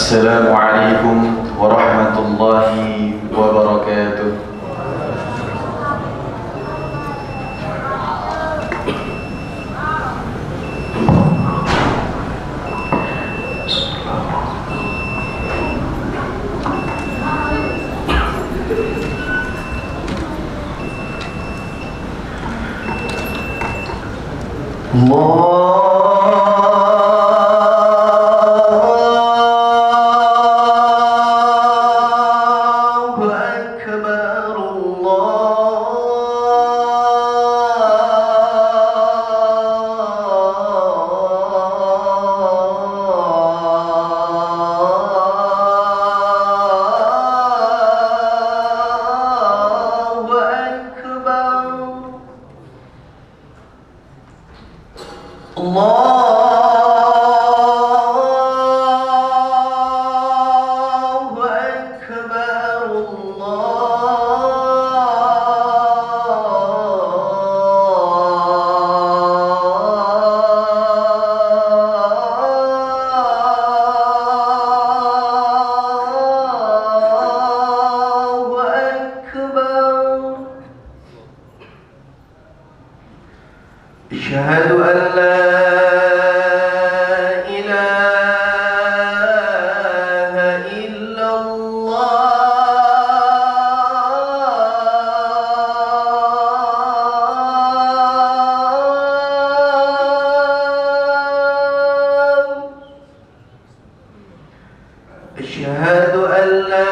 السلام عليكم ورحمة الله وبركاته. أشهد أن لا إله إلا الله. أشهد أن لا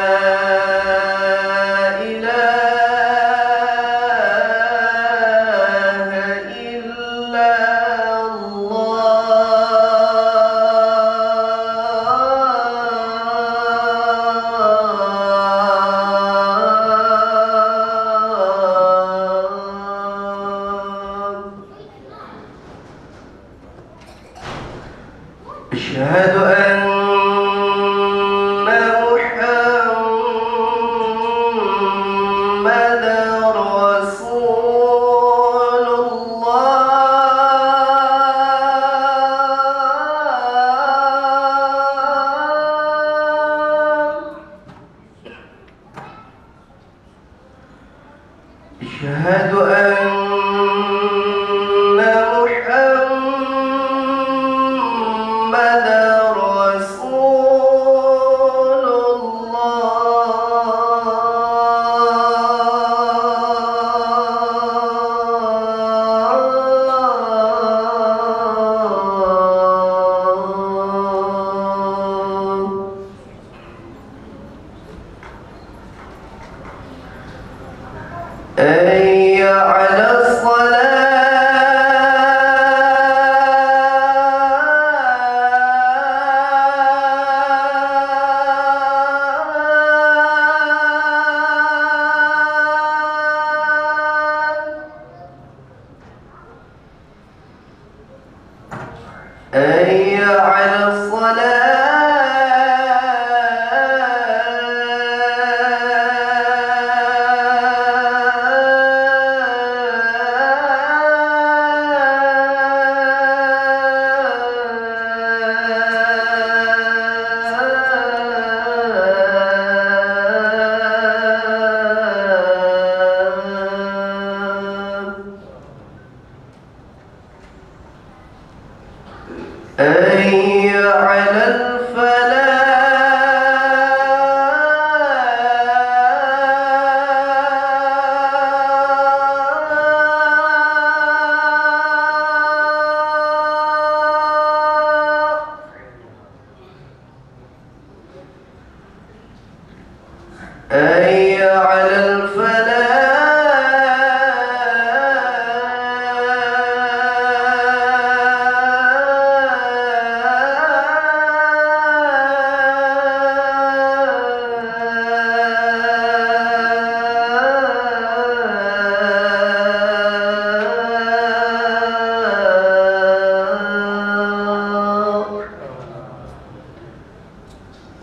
أشهد أن محمدًا رسول الله. أشهد أن حي على حي على الصلاة. حي على الفلاح. حي على الفلاح.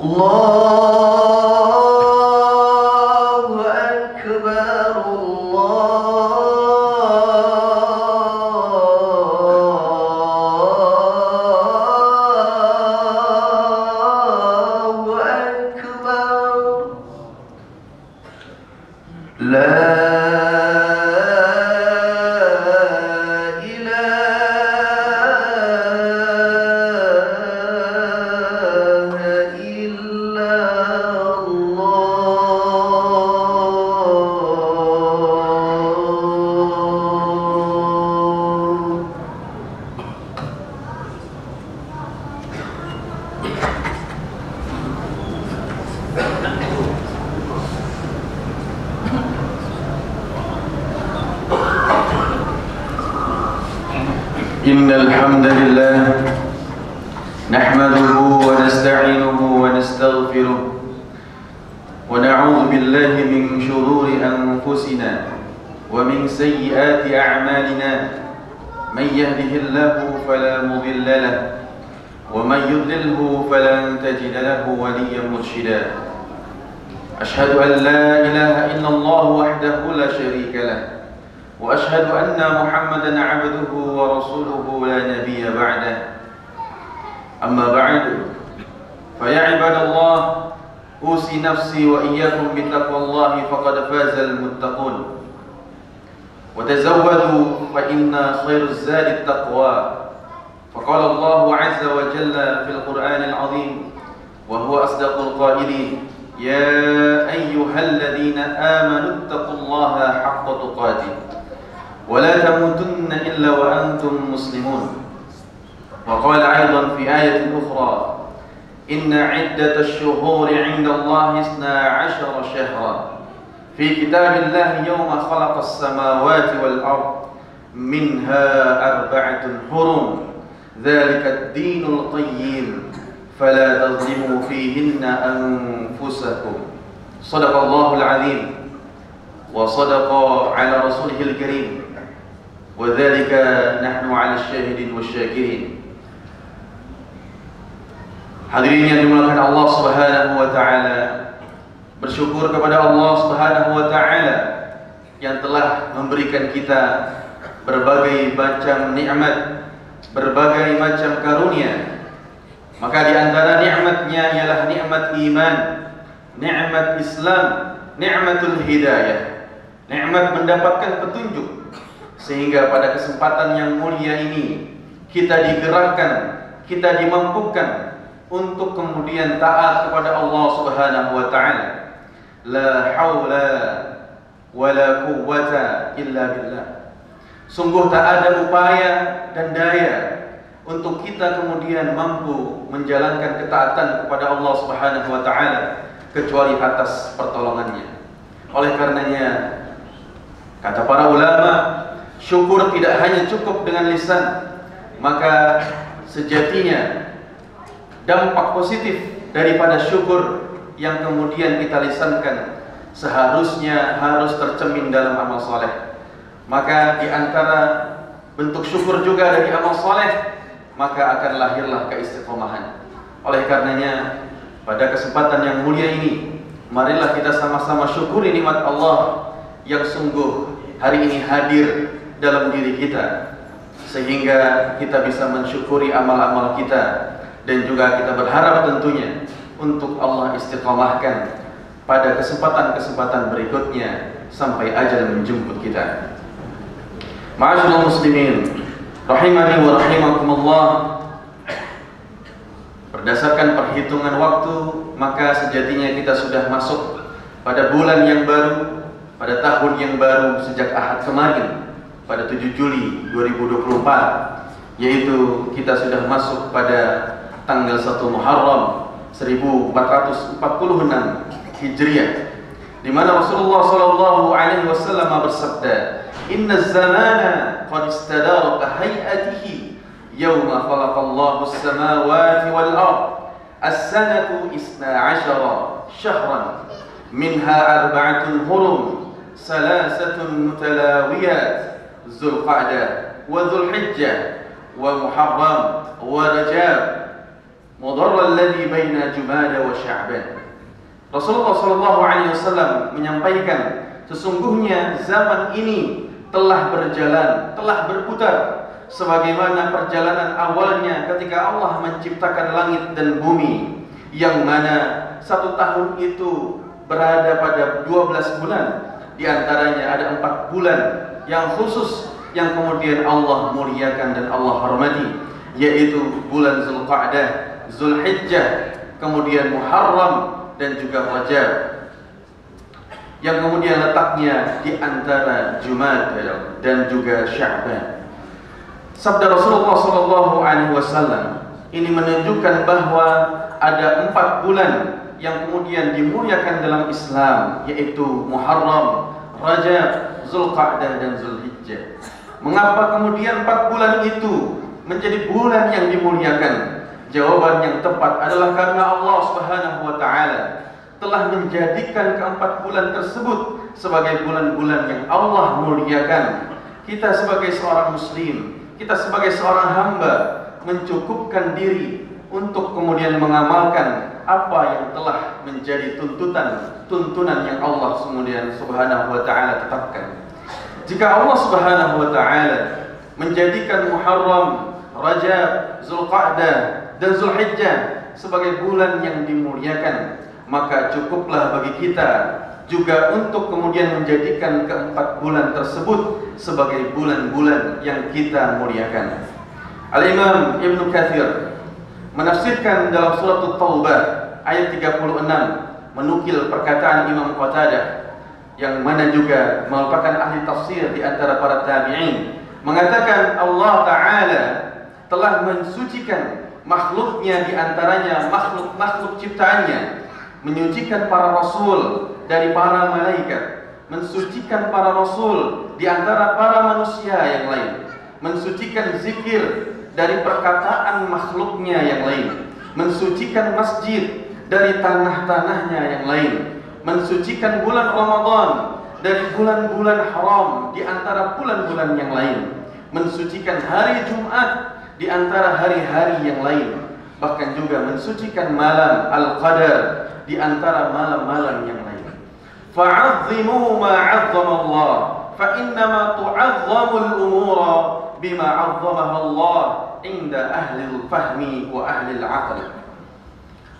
الله أكبر الله إن الحمد لله نحمده ونستعينه ونستغفره ونعوذ بالله من شرور أنفسنا ومن سيئات أعمالنا من يهده الله فلا مضل له ومن يضلله فلن تجد له وليا مرشدا أشهد أن لا إله إلا الله وحده لا شريك له وأشهد أن محمدا عبده ورسوله لا نبي بعده أما بعد فيا عباد الله أوصي نفسي وإياكم بتقوى الله فقد فاز المتقون وتزودوا فإن خير الزاد التقوى فقال الله عز وجل في القرآن العظيم وهو أصدق القائلين يا أيها الذين آمنوا اتقوا الله حق تقاته ولا تموتن إلا وأنتم مسلمون وقال أيضا في آية أخرى إن عدة الشهور عند الله 12 شهرا في كتاب الله يوم خلق السماوات والأرض منها 4 حرم ذلك الدين القيم فلا تظلموا فيهن أنفسكم صدق الله العظيم وصدق على رسوله الكريم وذلك نحن على الشاهدين والشاكرين. Hadirin yang dimuliakan Allah Subhanahu wa taala, bersyukur kepada Allah Subhanahu wa taala yang telah memberikan kita berbagai macam nikmat, berbagai macam karunia. Maka di antara nikmatnya ialah nikmat iman, nikmat Islam, nikmatul hidayah, nikmat mendapatkan petunjuk. Sehingga pada kesempatan yang mulia ini kita digerakkan, kita dimampukan untuk kemudian taat kepada Allah Subhanahu wa taala. La haula wala quwwata illa billah. Sungguh tak ada upaya dan daya untuk kita kemudian mampu menjalankan ketaatan kepada Allah Subhanahu wa taala kecuali atas pertolongannya. Oleh karenanya kata para ulama, syukur tidak hanya cukup dengan lisan, maka sejatinya dampak positif daripada syukur yang kemudian kita lisankan seharusnya harus tercermin dalam amal soleh. Maka di antara bentuk syukur juga dari amal soleh, maka akan lahirlah keistiqomahan. Oleh karenanya pada kesempatan yang mulia ini, marilah kita sama-sama syukuri nikmat Allah yang sungguh hari ini hadir dalam diri kita, sehingga kita bisa mensyukuri amal-amal kita, dan juga kita berharap tentunya untuk Allah istiqamahkan pada kesempatan-kesempatan berikutnya sampai ajal menjemput kita. Ma'asyiral muslimin rahimani wa rahimakumullah, berdasarkan perhitungan waktu maka sejatinya kita sudah masuk pada bulan yang baru, pada tahun yang baru sejak Ahad kemarin pada 7 Juli 2024, yaitu kita sudah masuk pada tanggal 1 Muharram 1446 Hijriah, di mana Rasulullah sallallahu alaihi wasallam bersabda, "Inna zamana qad istadara ka hay'atihi yawma khalaqallahu as-samawati wal ard as-sanatu 12 syahran minha 4 hurum salasatun mutalawiyat Zulqa'dah wa Zulhijjah wa Muharram wa Rajab Mudarra alladhi baina Jumada wa Sya'ban." Rasulullah sallallahu alaihi wasallam menyampaikan, sesungguhnya zaman ini telah berjalan, telah berputar sebagaimana perjalanan awalnya ketika Allah menciptakan langit dan bumi, yang mana 1 tahun itu berada pada 12 bulan Di antaranya ada 4 bulan yang khusus yang kemudian Allah muliakan dan Allah hormati, yaitu bulan Zulqa'dah, Zulhijjah, kemudian Muharram dan juga Rajab, yang kemudian letaknya di antara Jumad dan juga Sya'ban. Sabda Rasulullah SAW ini menunjukkan bahwa ada 4 bulan yang kemudian dimuliakan dalam Islam, yaitu Muharram, Rajab, Zulqa'dah dan Zulhijjah. Mengapa kemudian 4 bulan itu menjadi bulan yang dimuliakan? Jawaban yang tepat adalah karena Allah Subhanahu wa taala telah menjadikan ke-4 bulan tersebut sebagai bulan-bulan yang Allah muliakan. Kita sebagai seorang muslim, kita sebagai seorang hamba mencukupkan diri untuk kemudian mengamalkan apa yang telah menjadi tuntunan yang Allah kemudian Subhanahu wa taala tetapkan. Jika Allah Subhanahu wa taala menjadikan Muharram, Rajab, Zulqa'dah dan Zulhijjah sebagai bulan yang dimuliakan, maka cukuplah bagi kita juga untuk kemudian menjadikan ke-4 bulan tersebut sebagai bulan-bulan yang kita muliakan. Al-Imam Ibn Katsir menafsirkan dalam surat At-Taubah ayat 36, menukil perkataan Imam Qatadah yang mana juga merupakan ahli tafsir di antara para tabi'in, mengatakan Allah Ta'ala telah mensucikan makhluknya, di antaranya makhluk-makhluk ciptaannya, menyucikan para rasul dari para malaikat, mensucikan para rasul di antara para manusia yang lain, mensucikan zikir dari perkataan makhluknya yang lain, mensucikan masjid dari tanah-tanahnya yang lain, mensucikan bulan Ramadan dari bulan-bulan haram di antara bulan-bulan yang lain, mensucikan hari Jumat di antara hari-hari yang lain, bahkan juga mensucikan malam Al-Qadar di antara malam-malam yang lain. Fa'azzimu ma 'azzama Allah, fa innama tu'azzamu al-umura bima 'azzamaha Allah 'inda ahli al-fahmi wa ahli al-'aql.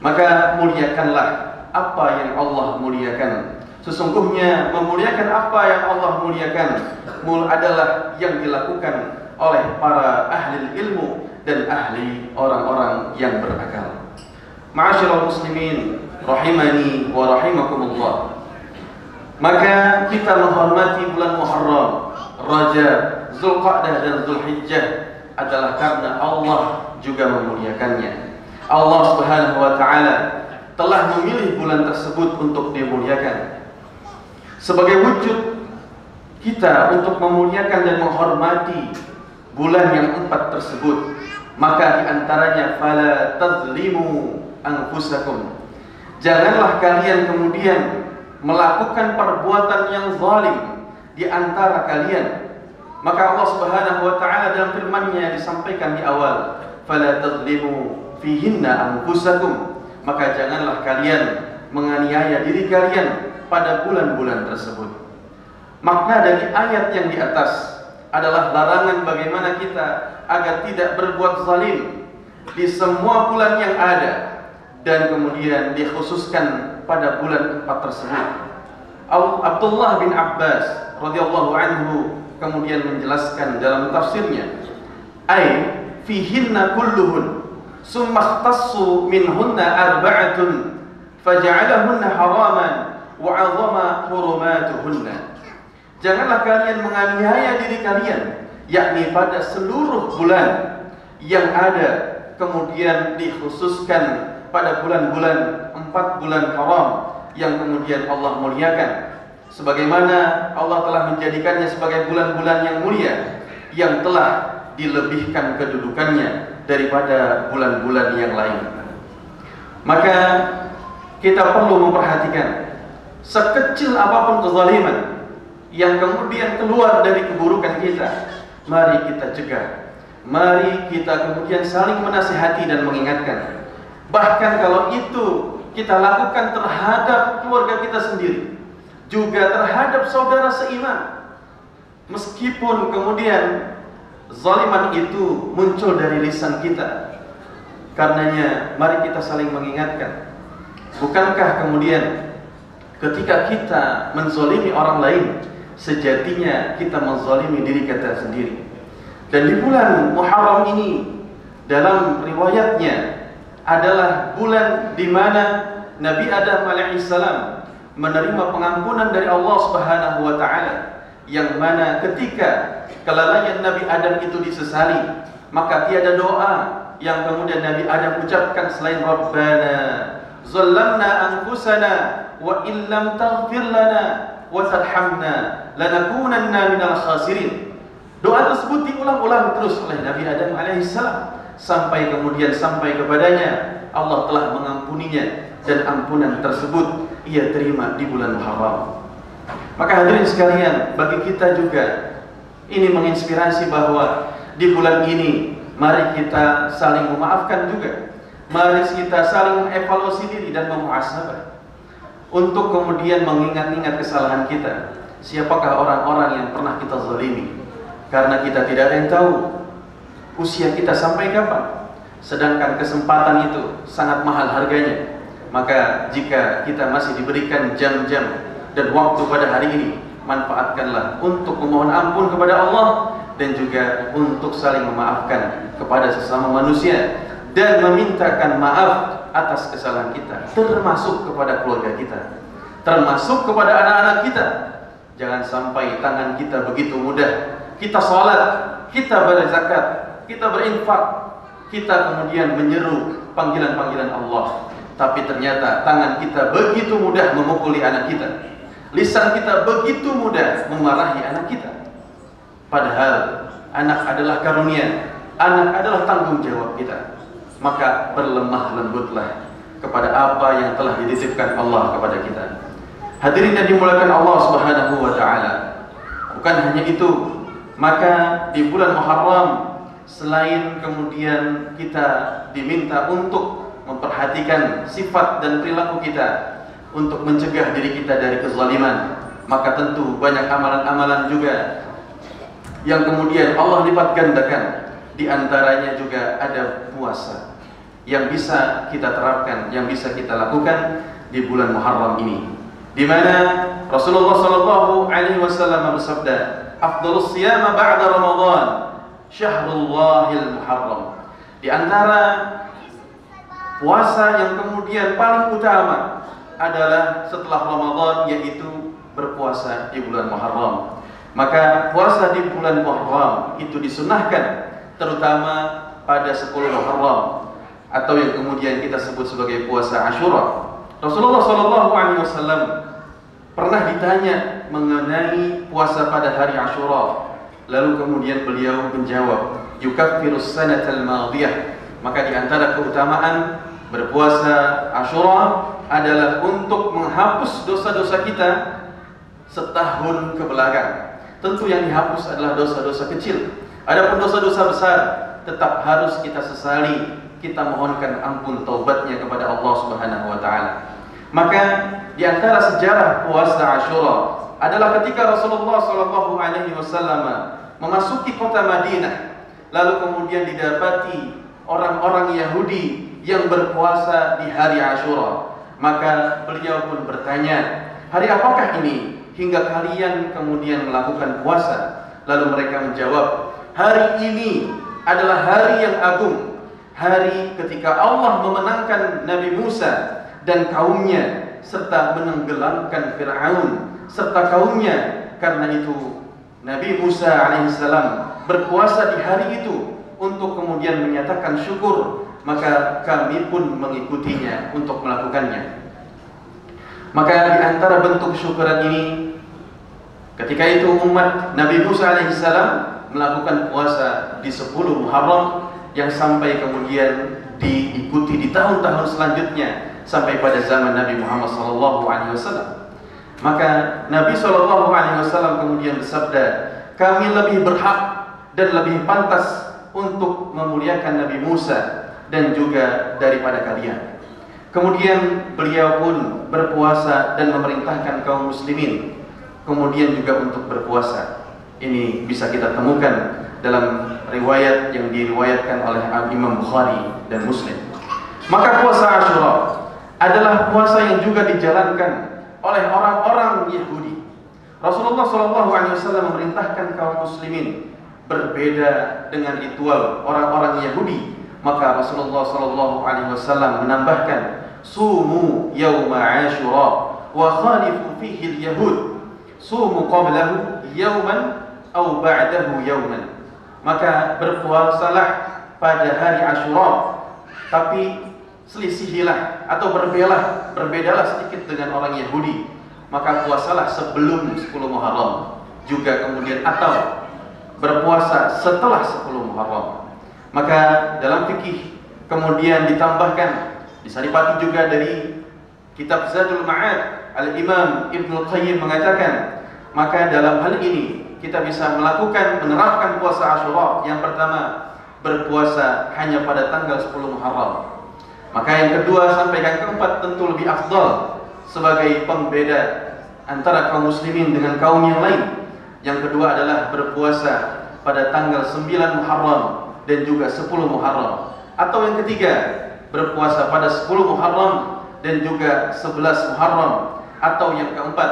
Maka muliakanlah apa yang Allah muliakan. Sesungguhnya memuliakan apa yang Allah muliakan adalah yang dilakukan oleh para ahli ilmu dan ahli orang-orang yang berakal. Ma'asyiral muslimin rahimani wa rahimakumullah. Maka kita menghormati bulan Muharram, Rajab, Zulqa'dah dan Zulhijjah adalah karena Allah juga memuliakannya. Allah Subhanahu wa taala telah memilih bulan tersebut untuk dimuliakan. Sebagai wujud kita untuk memuliakan dan menghormati bulan yang 4 tersebut, maka diantaranya fala tazlimu anfusakum. Janganlah kalian kemudian melakukan perbuatan yang zalim di antara kalian. Maka Allah Subhanahu wa taala dalam firman-Nya disampaikan di awal, fala tazlimu fihinna anfusakum. Maka janganlah kalian menganiaya diri kalian pada bulan-bulan tersebut. Makna dari ayat yang di atas adalah larangan bagaimana kita agar tidak berbuat zalim di semua bulan yang ada, dan kemudian dikhususkan pada bulan 4 tersebut. Abdullah bin Abbas radhiyallahu anhu kemudian menjelaskan dalam tafsirnya, ay fihinna kulluhun summa ikhtassu minhunna arba'atun faja'alahunna haraman wa 'azama hurumatuhunna. Janganlah kalian menganiaya diri kalian, yakni pada seluruh bulan yang ada, kemudian dikhususkan pada bulan-bulan 4 bulan haram yang kemudian Allah muliakan, sebagaimana Allah telah menjadikannya sebagai bulan-bulan yang mulia yang telah dilebihkan kedudukannya daripada bulan-bulan yang lain. Maka kita perlu memperhatikan, sekecil apapun kezaliman yang kemudian keluar dari keburukan kita, mari kita cegah, mari kita kemudian saling menasihati dan mengingatkan. Bahkan kalau itu kita lakukan terhadap keluarga kita sendiri, juga terhadap saudara seiman, meskipun kemudian zaliman itu muncul dari lisan kita, karenanya mari kita saling mengingatkan. Bukankah kemudian ketika kita menzalimi orang lain, sejatinya kita menzalimi diri kita sendiri. Dan di bulan Muharram ini, dalam riwayatnya adalah bulan di mana Nabi Adam alaihissalam menerima pengampunan dari Allah Subhanahu wa taala, yang mana ketika kelalaian Nabi Adam itu disesali, maka tiada doa yang kemudian Nabi Adam ucapkan selain Rabbana zallamna anfusana wa illam taghfir lana wa tarhamna lanakunanna minal khasirin. Doa tersebut diulang-ulang terus oleh Nabi Adam alaihissalam sampai kemudian sampai kepadanya Allah telah mengampuninya, dan ampunan tersebut ia terima di bulan Muharram. Maka hadirin sekalian, bagi kita juga ini menginspirasi bahwa di bulan ini mari kita saling memaafkan juga. Mari kita saling mengevaluasi diri dan memuhasabah untuk kemudian mengingat-ingat kesalahan kita. Siapakah orang-orang yang pernah kita zalimi? Karena kita tidak ada yang tahu usia kita sampai kapan. Sedangkan kesempatan itu sangat mahal harganya. Maka jika kita masih diberikan jam-jam dan waktu pada hari ini, manfaatkanlah untuk memohon ampun kepada Allah dan juga untuk saling memaafkan kepada sesama manusia dan memintakan maaf atas kesalahan kita, termasuk kepada keluarga kita, termasuk kepada anak-anak kita. Jangan sampai tangan kita begitu mudah, kita sholat, kita berzakat, kita berinfak, kita kemudian menyeru panggilan-panggilan Allah, tapi ternyata tangan kita begitu mudah memukuli anak kita, lisan kita begitu mudah memarahi anak kita. Padahal anak adalah karunia, anak adalah tanggung jawab kita. Maka berlemah lembutlah kepada apa yang telah dititipkan Allah kepada kita. Hadirin yang dimuliakan Allah Subhanahu wa taala. Bukan hanya itu, maka di bulan Muharram selain kemudian kita diminta untuk memperhatikan sifat dan perilaku kita untuk mencegah diri kita dari kezaliman, maka tentu banyak amalan-amalan juga yang kemudian Allah lipat gandakan. Di antaranya juga ada puasa yang bisa kita terapkan, yang bisa kita lakukan di bulan Muharram ini, di mana Rasulullah sallallahu alaihi wasallam bersabda, "Afdhalus shiyam ba'da Ramadan syahrullahil Muharram." Di antara puasa yang kemudian paling utama adalah setelah Ramadan, yaitu berpuasa di bulan Muharram. Maka puasa di bulan Muharram itu disunahkan, terutama pada 10 Muharram atau yang kemudian kita sebut sebagai puasa Ashura. Rasulullah SAW pernah ditanya mengenai puasa pada hari Ashura, lalu kemudian beliau menjawab, yukaffirus sanatal madiyah. Maka di antara keutamaan berpuasa Ashura adalah untuk menghapus dosa-dosa kita setahun ke belakang. Tentu yang dihapus adalah dosa-dosa kecil. Adapun dosa-dosa besar tetap harus kita sesali, kita mohonkan ampun taubatnya kepada Allah Subhanahu wa taala. Maka di antara sejarah puasa Ashura adalah ketika Rasulullah sallallahu alaihi wasallam memasuki kota Madinah, lalu kemudian didapati orang-orang Yahudi yang berpuasa di hari Ashura. Maka beliau pun bertanya, "Hari apakah ini hingga kalian kemudian melakukan puasa?" Lalu mereka menjawab, "Hari ini adalah hari yang agung, hari ketika Allah memenangkan Nabi Musa dan kaumnya, serta menenggelamkan Fir'aun serta kaumnya. Karena itu Nabi Musa alaihissalam berpuasa di hari itu untuk kemudian menyatakan syukur, maka kami pun mengikutinya untuk melakukannya." Maka di antara bentuk syukuran ini, ketika itu umat Nabi Musa alaihissalam melakukan puasa di 10 Muharram yang sampai kemudian diikuti di tahun-tahun selanjutnya sampai pada zaman Nabi Muhammad SAW. Maka Nabi SAW kemudian bersabda, "Kami lebih berhak dan lebih pantas untuk memuliakan Nabi Musa dan juga daripada kalian." Kemudian beliau pun berpuasa dan memerintahkan kaum muslimin kemudian juga untuk berpuasa. Ini bisa kita temukan dalam riwayat yang diriwayatkan oleh Imam Bukhari dan Muslim. Maka puasa Ashura adalah puasa yang juga dijalankan oleh orang-orang Yahudi. Rasulullah SAW memerintahkan kaum muslimin berbeda dengan ritual orang-orang Yahudi. Maka Rasulullah SAW menambahkan, sumu yawma Ashura wa khalifu fihi al-yahud, sumu qablahu yawman aw ba'dahu yawman. Maka berpuasalah pada hari Ashura, tapi selisihilah atau berbedalah sedikit dengan orang Yahudi. Maka puasalah sebelum 10 Muharram, juga kemudian atau berpuasa setelah 10 Muharram. Maka dalam fikih kemudian ditambahkan, disaripati juga dari kitab Zadul Ma'ad, Al-Imam Ibnu Qayyim mengatakan, maka dalam hal ini kita bisa menerapkan puasa Ashura. Yang pertama, berpuasa hanya pada tanggal 10 Muharram. Maka yang kedua sampai yang keempat tentu lebih afdal sebagai pembeda antara kaum muslimin dengan kaum yang lain. Yang kedua adalah berpuasa pada tanggal 9 Muharram dan juga 10 Muharram. Atau yang ketiga, berpuasa pada 10 Muharram dan juga 11 Muharram. Atau yang keempat,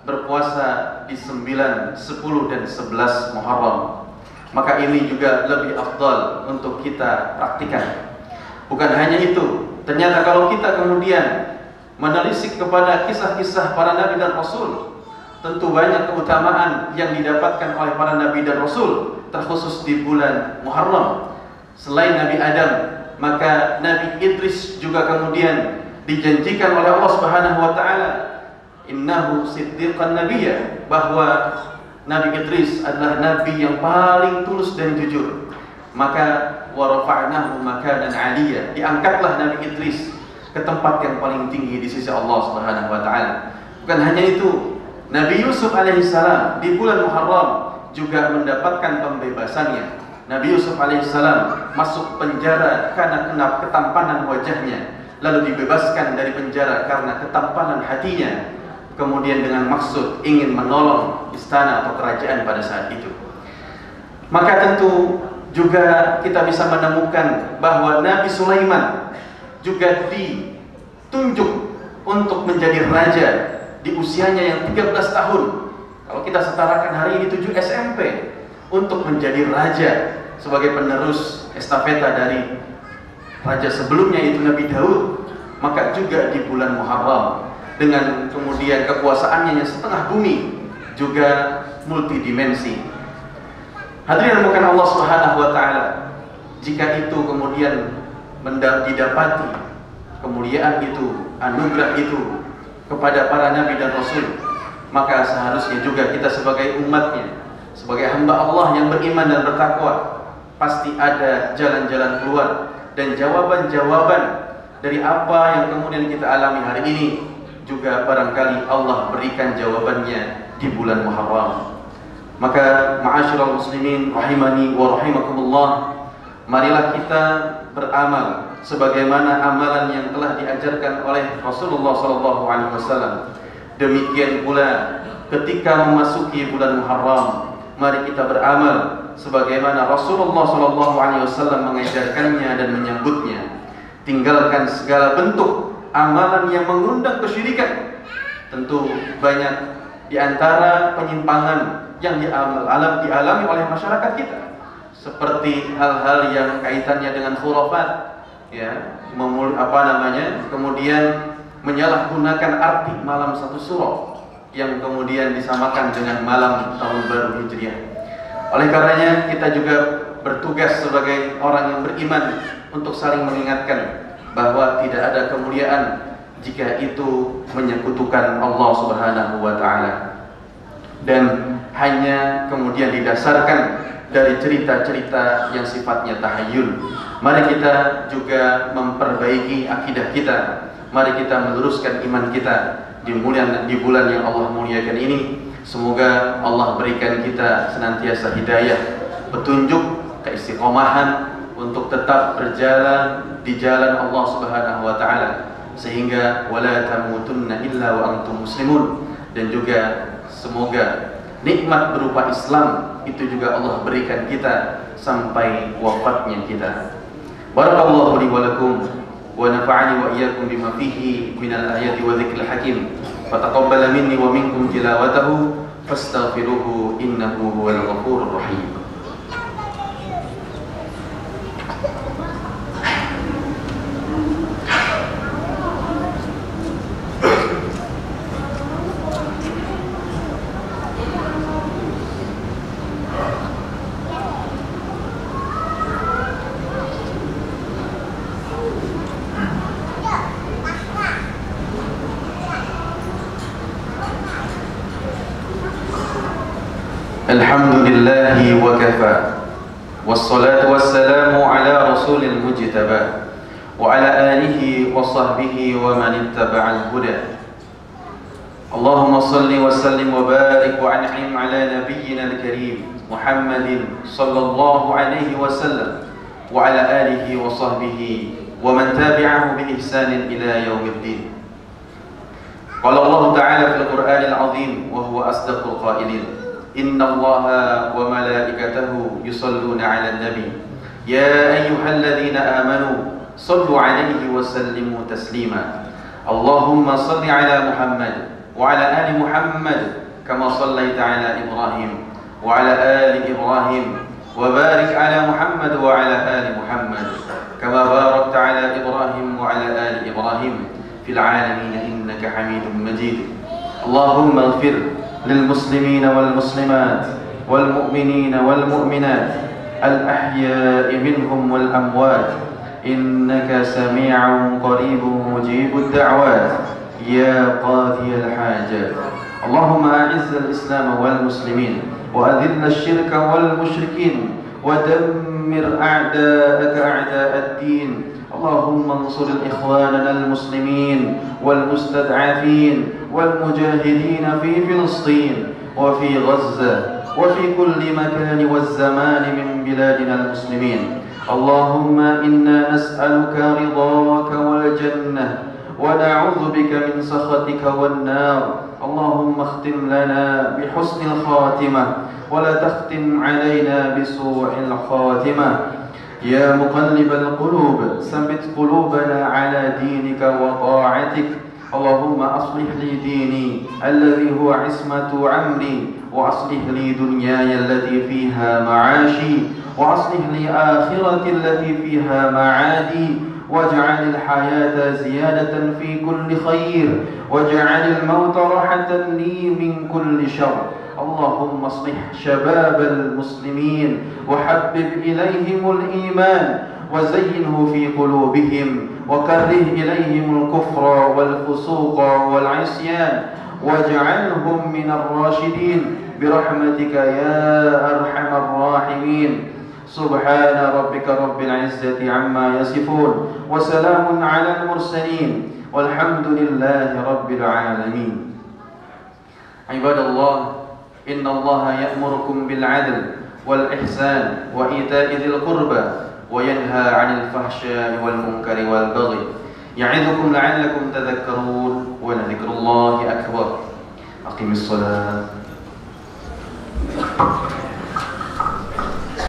berpuasa di 9, 10 dan 11 Muharram. Maka ini juga lebih afdal untuk kita praktikan. Bukan hanya itu, ternyata kalau kita kemudian menelisik kepada kisah-kisah para nabi dan rasul, tentu banyak keutamaan yang didapatkan oleh para nabi dan rasul, terkhusus di bulan Muharram. Selain Nabi Adam, maka Nabi Idris juga kemudian dijanjikan oleh Allah Subhanahu wa taala, innahu siddiqan nabiyya, bahwa Nabi Idris adalah nabi yang paling tulus dan jujur. Maka wa rafa'nahu makanan 'aliyya, diangkatlah Nabi Idris ke tempat yang paling tinggi di sisi Allah Subhanahu wa taala. Bukan hanya itu, Nabi Yusuf alaihissalam di bulan Muharram juga mendapatkan pembebasannya. Nabi Yusuf alaihissalam masuk penjara karena kena ketampanan wajahnya, lalu dibebaskan dari penjara karena ketampanan hatinya, kemudian dengan maksud ingin menolong istana atau kerajaan pada saat itu. Maka tentu juga kita bisa menemukan bahwa Nabi Sulaiman juga ditunjuk untuk menjadi raja di usianya yang 13 tahun. Kalau kita setarakan hari ini 7 SMP, untuk menjadi raja sebagai penerus estafeta dari raja sebelumnya itu Nabi Daud. Maka juga di bulan Muharram, dengan kemudian kekuasaannya yang setengah bumi, juga multidimensi. Hadirin bukan Allah Subhanahu wa taala, jika itu kemudian didapati kemuliaan itu, anugerah itu kepada para nabi dan rasul, maka seharusnya juga kita sebagai umatnya, sebagai hamba Allah yang beriman dan bertakwa, pasti ada jalan-jalan keluar dan jawaban-jawaban dari apa yang kemudian kita alami hari ini. Juga barangkali Allah berikan jawabannya di bulan Muharram. Maka ma'asyiral muslimin rahimani wa rahimakumullah, marilah kita beramal sebagaimana amalan yang telah diajarkan oleh Rasulullah SAW. Demikian pula ketika memasuki bulan Muharram, mari kita beramal sebagaimana Rasulullah SAW mengajarkannya dan menyambutnya. Tinggalkan segala bentuk amalan yang mengundang kesyirikan. Tentu banyak di antara penyimpangan yang dialami oleh masyarakat kita, seperti hal-hal yang kaitannya dengan khurafat, ya, kemudian menyalahgunakan arti malam satu suro yang kemudian disamakan dengan malam tahun baru Hijriah. Oleh karenanya kita juga bertugas sebagai orang yang beriman untuk saling mengingatkan bahwa tidak ada kemuliaan jika itu menyekutukan Allah Subhanahu wa taala, dan hanya kemudian didasarkan dari cerita-cerita yang sifatnya tahayul. Mari kita juga memperbaiki akidah kita. Mari kita meluruskan iman kita di bulan yang Allah muliakan ini. Semoga Allah berikan kita senantiasa hidayah, petunjuk, keistiqomahan untuk tetap berjalan di jalan Allah Subhanahu wa taala, sehingga wala tamutunna illa wa antum muslimun. Dan juga semoga nikmat berupa Islam itu juga Allah berikan kita sampai wafatnya kita. Barakallahu li wa lakum wa nafa'ani wa iyyakum bima fihi minal ayati wa dzikril hakim. فتقبل مني ومنكم تلاوته فاستغفروه إنه هو الغفور الرحيم. الحمد لله وكفى والصلاة والسلام على رسول المجتبى وعلى آله وصحبه ومن اتبع الهدى. اللهم صل وسلم وبارك وأنعم على نبينا الكريم محمد صلى الله عليه وسلم وعلى آله وصحبه ومن تابعه بإحسان إلى يوم الدين. قال الله تعالى في القرآن العظيم وهو أصدق القائلين: إن الله وملائكته يصلون على النبي يا أيها الذين آمنوا صلوا عليه وسلموا تسليما. اللهم صل على محمد وعلى آل محمد كما صليت على إبراهيم وعلى آل إبراهيم وبارك على محمد وعلى آل محمد كما باركت على إبراهيم وعلى آل إبراهيم في العالمين إنك حميد مجيد. اللهم اغفر للمسلمين والمسلمات والمؤمنين والمؤمنات الأحياء منهم والأموات إنك سميع قريب مجيب الدعوات يا قاضي الحاجات. اللهم أعز الإسلام والمسلمين وأذل الشرك والمشركين ودمر أعداءك أعداء الدين. اللهم انصر إخواننا المسلمين والمستضعفين والمجاهدين في فلسطين وفي غزة وفي كل مكان والزمان من بلادنا المسلمين. اللهم إنا نسألك رضاك والجنة ونعوذ بك من سخطك والنار. اللهم اختم لنا بحسن الخاتمة ولا تختم علينا بسوء الخاتمة. يا مقلب القلوب ثبت قلوبنا على دينك وطاعتك. اللهم أصلح لي ديني الذي هو عصمة عمري وأصلح لي دنياي التي فيها معاشي وأصلح لي آخرتي التي فيها معادي واجعل الحياة زيادة في كل خير واجعل الموت راحة لي من كل شر. اللهم اصلح شباب المسلمين وحبب إليهم الإيمان وزينه في قلوبهم وكره إليهم الكفر والفسوق والعصيان واجعلهم من الراشدين برحمتك يا أرحم الراحمين. سبحان ربك رب العزة عما يصفون وسلام على المرسلين والحمد لله رب العالمين. عباد الله، إن الله يأمركم بالعدل والإحسان وإيتاء ذي القربى وينهى عن الفحشاء والمنكر والبغي يعظكم لعلكم تذكرون ولذكر الله أكبر. أقم الصلاة.